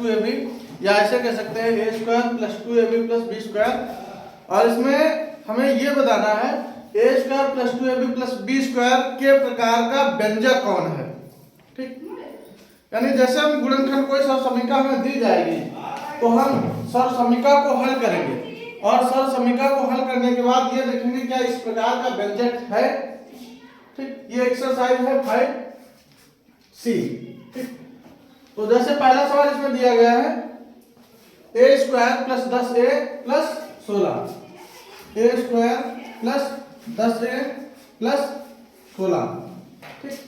2ab, या ऐसे कह सकते हैं a square plus 2ab plus b square. और इसमें हमें ये बताना है a square plus 2ab plus b square के प्रकार का व्यंजक कौन है। ठीक, यानी जैसे हम गुणनखंड कोई सरसमीका हमें दी जाएगी तो हम सरसमीका को हल करेंगे और सरसमीका को हल करने के बाद ये देखेंगे क्या इस प्रकार का व्यंजक है। ठीक, ये एक्सरसाइज है 5C। ठीक, तो जैसे पहला सवाल इसमें दिया गया है a square plus 10a plus 16, a square plus 10a plus 16। ठीक,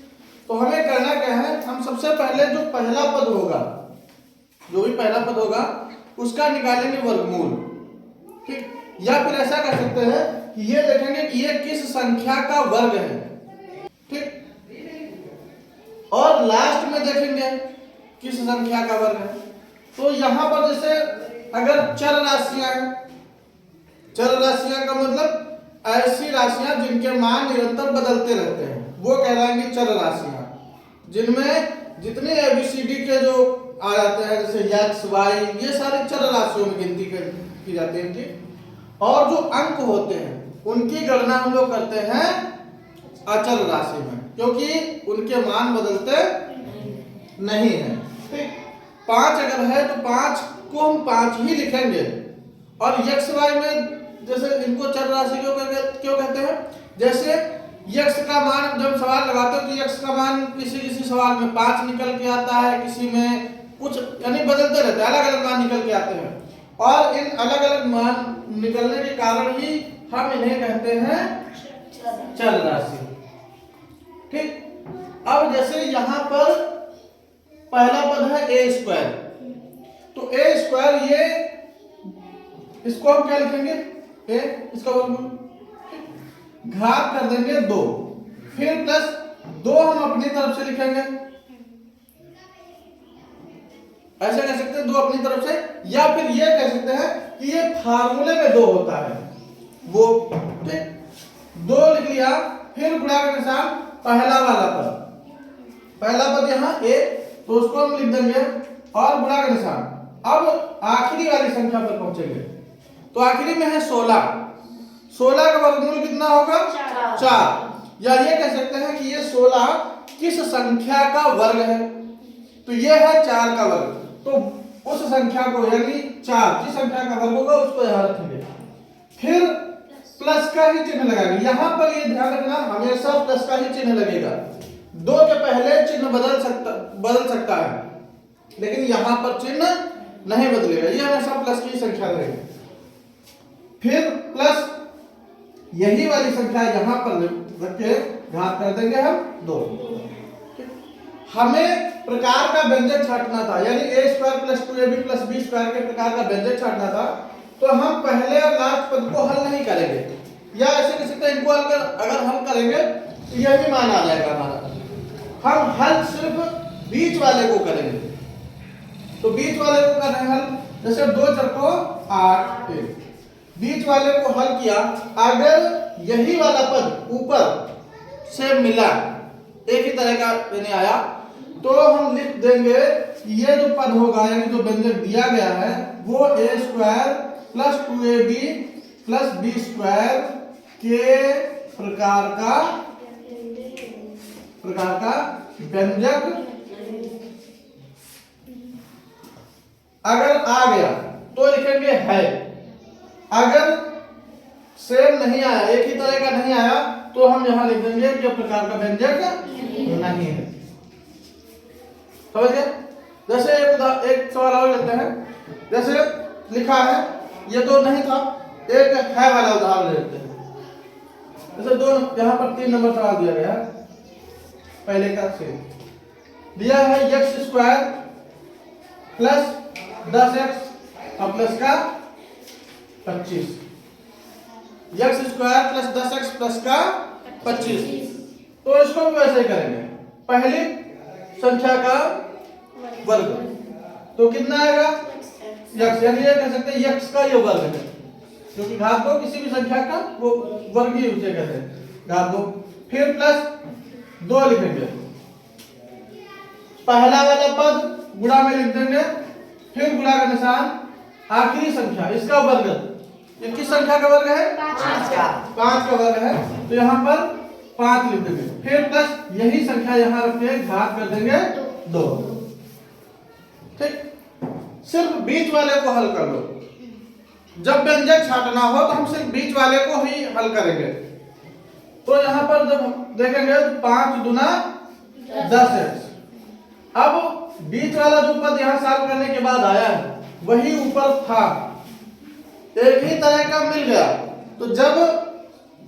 तो हमें करना क्या है, हम सबसे पहले जो पहला पद होगा, जो भी पहला पद होगा उसका निकालेंगे वर्गमूल। ठीक, या फिर ऐसा कर सकते हैं कि ये देखेंगे कि ये किस संख्या का वर्ग है। ठीक, और लास्ट में देखेंगे किस संख्या का वर्ग है। तो यहां पर जैसे अगर चर राशियां हैं, चर राशियां का मतलब ऐसी राशियां जिनके मान निरंतर बदलते रहते हैं वो कहलाएंगी चर राशियां, जिनमें जितने एबीसीडी के जो आ जाते हैं जैसे एक्स वाई, ये सारी चर राशियों में गिनती की जाती है। ठीक, और जो अंक होते हैं उनकी गणना हम लोग करते हैं अचर राशि में, क्योंकि उनके मान बदलते नहीं है। ठीक, 5 अगर है तो 5 को हम 5 ही लिखेंगे। और एक्स वाई में जैसे इनको चर राशि क्यों कहते हैं, जैसे यक्स का मान जब सवाल लगाते हो तो यक्स का मान किसी किसी सवाल में 5 निकल के आता है, किसी में कुछ यानी बदलते रहते हैं, अलग अलग मान निकल के आते हैं। और इन अलग अलग मान निकलने के कारण ही हम इन्हें कहते हैं चर राशि। ठीक, अब जैसे यहां पर पहला पद है a स्क्वायर, तो a स्क्वायर ये इसको हम क्या लिखेंगे, a इसका वर्गमूल, घात कर देंगे 2, फिर प्लस 2 हम अपनी तरफ से लिखेंगे, ऐसे कह सकते हैं 2 अपनी तरफ से, या फिर ये कह सकते हैं कि ये फार्मूले में 2 होता है वो। ठीक, 2 लिख लिया, फिर गुणा के निशान पहला वाला पद, पहला पद यहाँ a, तो उसको हम लिख देंगे और गुणा का निशान। अब आखिरी वाली संख्या पर पहुंचेंगे, तो आखिरी में है 16, 16 का वर्गमूल कितना होगा 4, या ये कह सकते हैं कि ये 16 किस संख्या का वर्ग है, तो ये है 4 का वर्ग। तो उस संख्या को यानी 4 जिस संख्या का वर्ग होगा उसको यहां रखेंगे, फिर प्लस का ही चिन्ह लगाएंगे। यहां पर ये ध्यान रखना हमेशा प्लस का ही चिन्ह लगेगा, 2 के पहले चिन्ह बदल सकता है, लेकिन यहां पर चिन्ह नहीं बदलेगा, ये हमेशा प्लस की संख्या रहेगी। फिर प्लस यही वाली संख्या यहां पर रख के घात कर देंगे हम 2। हमें प्रकार का व्यंजक छांटना था, यानी a square plus 2ab plus b square के प्रकार का व्यंजक छांटना था, तो हम पहले और लास्ट पद को हल नहीं करेंगे, या ऐसे कह सकते हैं इनको अगर हल करेंगे तो यह भी मान आ जाएगा हमारा। हम हल सिर्फ बीच वाले को करेंगे, तो बीच वाले को कर रहे हैं हल, जैसे 2 चर को 8, बीच वाले को हल किया। अगर यही वाला पद ऊपर से मिला, एक ही तरह का यानी आया, तो हम लिख देंगे ये जो पद होगा यानी जो व्यंजक दिया गया है वो a square plus 2ab plus b square के प्रकार का व्यंजक अगर आ गया तो लिखेंगे है, अगर सेम नहीं आया, एक ही तरह का नहीं आया, तो हम यहां लिख देंगे कि प्रकार का व्यंजक नहीं है। समझ गए? जैसे एक सवाल और लेते हैं, जैसे लिखा है, ये तो नहीं था, एक है वाला उदाहरण लेते हैं। जैसे यहाँ पर 3 नंबर सवाल दिया गया है, पहले का से दिया है x स्क्वायर प्लस 10x और प्लस का 25, x square plus 10x plus का 25। तो इसको भी वैसे ही करेंगे, पहली संख्या का वर्ग, तो कितना आएगा x, यानी ये कह सकते हैं x का ये वर्ग है, क्योंकि घात 2 किसी भी संख्या का वो वर्ग ही उसे कहते हैं, घात 2। फिर प्लस 2 लिखेंगे, पहला वाला पद गुणा में लिख देंगे फिर गुणा का निशान, आखिरी संख्या इसका वर्ग। ये किस संख्या का वर्ग है? 5 का वर्ग है, तो यहाँ पर 5 लिख देंगे। फिर प्लस यही संख्या यहाँ रख के घात कर देंगे 2। ठीक, सिर्फ बीच वाले को हल कर लो। जब व्यंजक छांटना हो तो हम सिर्फ बीच वाले को ही हल करेंगे। तो यहाँ पर जब देखेंगे तो 5 दूना 10x। अब बीच वाला जो पद यहाँ सॉल्व करने के बाद आया है वही ऊपर था, एक ही तरह का मिल गया। तो जब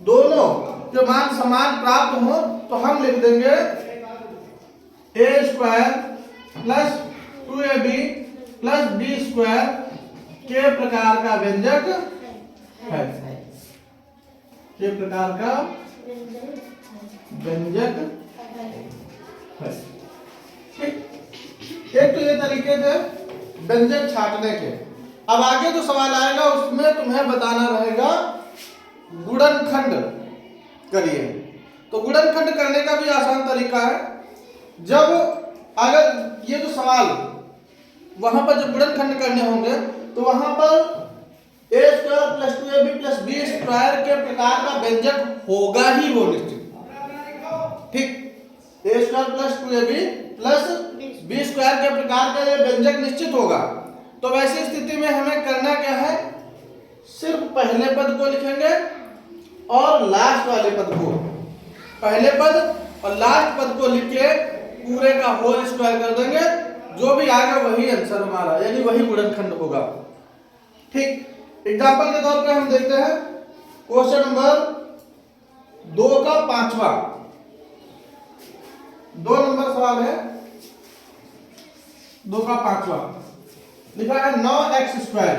दोनों के मान समान प्राप्त हो तो हम लिख देंगे a² plus 2ab plus b² के प्रकार का व्यंजक है। के प्रकार का व्यंजक है। ठीक, एक तो ये तरीके थे व्यंजक छांटने के। अब आगे जो सवाल आएगा उसमें तुम्हें बताना रहेगा गुणनखंड करिए। तो गुणनखंड करने का भी आसान तरीका है। जब अगर ये जो सवाल वहां पर जब गुणनखंड करने होंगे तो वहां पर a² plus 2ab plus b² के प्रकार का व्यंजक होगा ही वो निश्चित। ठीक, a² plus 2ab plus b² के प्रकार का ये व्यंजक निश्चित होगा। तो वैसी स्थिति में हमें करना क्या है, सिर्फ पहले पद को लिखेंगे और लास्ट वाले पद को, पहले पद और लास्ट पद को लिख के पूरे का होल स्क्वायर कर देंगे। जो भी आएगा वही आंसर हमारा, यानी वही गुणनखंड होगा। ठीक, एग्जाम्पल के तौर पे हम देखते हैं क्वेश्चन नंबर 2 का 5वां, 2 नंबर सवाल है। 2 का 5वां लिखा है 9x²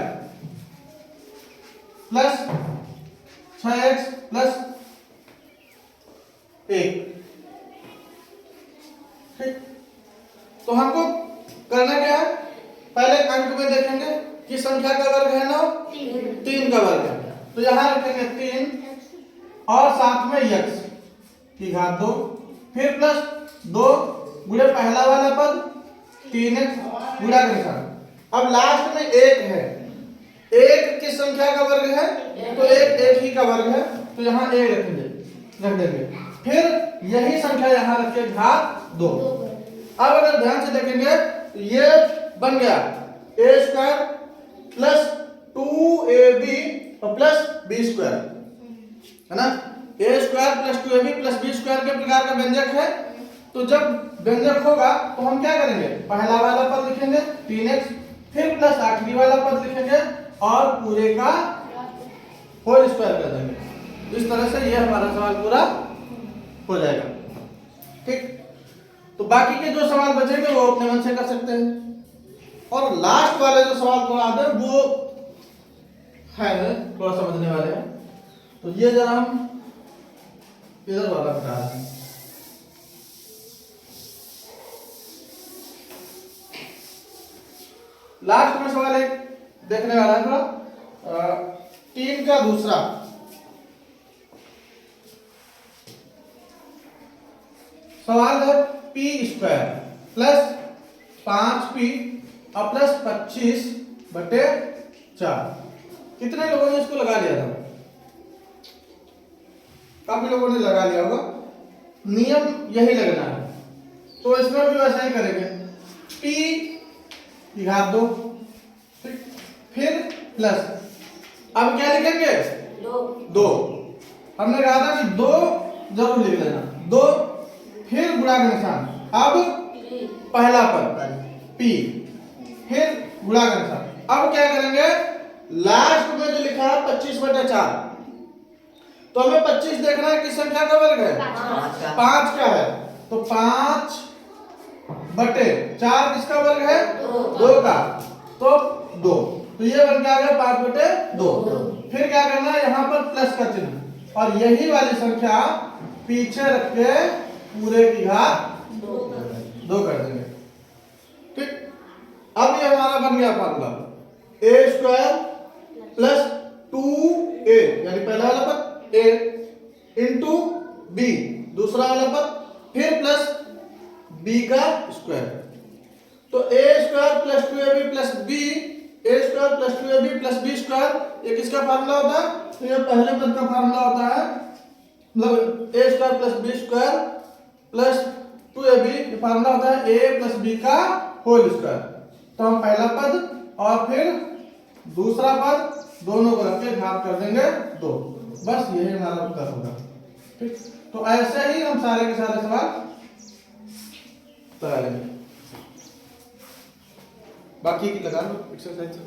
प्लस 6x प्लस 1। ठीक, तो हमको करना क्या है, पहले अंक में देखेंगे किस संख्या का वर्ग है 9, 3 का वर्ग है। तो यहां रखेंगे 3 और साथ में x की घात 2, फिर प्लस 2 गुणे पहला वाला पद 3x गुणा के निशान। अब लास्ट में 1 है, 1 किस संख्या का वर्ग है? तो 1 ही का वर्ग है, तो यहाँ 1 रख देंगे। फिर यही संख्या यहाँ रख के घात 2। अब अगर ध्यान से देखेंगे तो ये बन गया a² प्लस 2ab और प्लस b² है ना। a² plus 2ab plus b² के प्रकार का व्यंजक है। तो जब व्यंजक होगा तो हम क्या करेंगे, पहला वाला पद लिखेंगे 3x, फिर प्लस आखिरी वाला पद लिखेंगे और पूरे का होल स्क्वायर कर देंगे। इस तरह से ये हमारा सवाल पूरा हो जाएगा। ठीक, तो बाकी के जो सवाल बचेंगे वो अपने मन से कर सकते हैं। और लास्ट वाले जो सवाल थोड़ा आते हैं वो है थोड़ा समझने वाले हैं। तो ये जरा हम इधर वाला बता रहे हैं। लास्ट में सवाल एक देखने वाला है थोड़ा 3 का दूसरा। सवाल है p² प्लस 5p और प्लस 25/4। कितने लोगों ने इसको लगा लिया था? काफी लोगों ने लगा लिया होगा। नियम यही लगना है, तो इसमें भी वैसा ही करेंगे। p की घात 2, फिर प्लस, अब क्या लिखेंगे 2। हमने कहा था कि 2 जरूर लिख लेना, 2 फिर गुणा का निशान। अब पहला पद p फिर गुणा का निशान। अब क्या करेंगे, लास्ट में जो लिखा है 25/4, तो हमें 25 देखना है किस संख्या का वर्ग है? 5 का है। तो 5/4 किसका वर्ग है? 2 का, तो 2। तो ये बन के आ गया 5/2। फिर क्या करना है, यहाँ पर प्लस का चिन्ह और यही वाली संख्या पीछे रख के पूरे की घात 2 कर देंगे। ठीक, अब ये हमारा बन गया फॉर्मूला a² प्लस 2a यानी पहला वाला पद a इंटू b दूसरा वाला पद फिर प्लस b का स्क्वायर। तो A square plus 2ab plus B, A square plus 2ab plus B square, ये किसका फार्मूला होता है? तो ये पहले पद का फार्मूला होता है, मतलब A square plus B square plus 2ab, ये फार्मूला होता है ए प्लस बी का होल स्क्वायर। तो हम पहला पद और फिर दूसरा पद दोनों को रख के घात कर देंगे 2, बस यही हमारा उत्तर होगा। ठीक, तो ऐसे ही हम सारे के सारे सवाल करेंगे। बाकी की लगा लो एक्सरसाइज।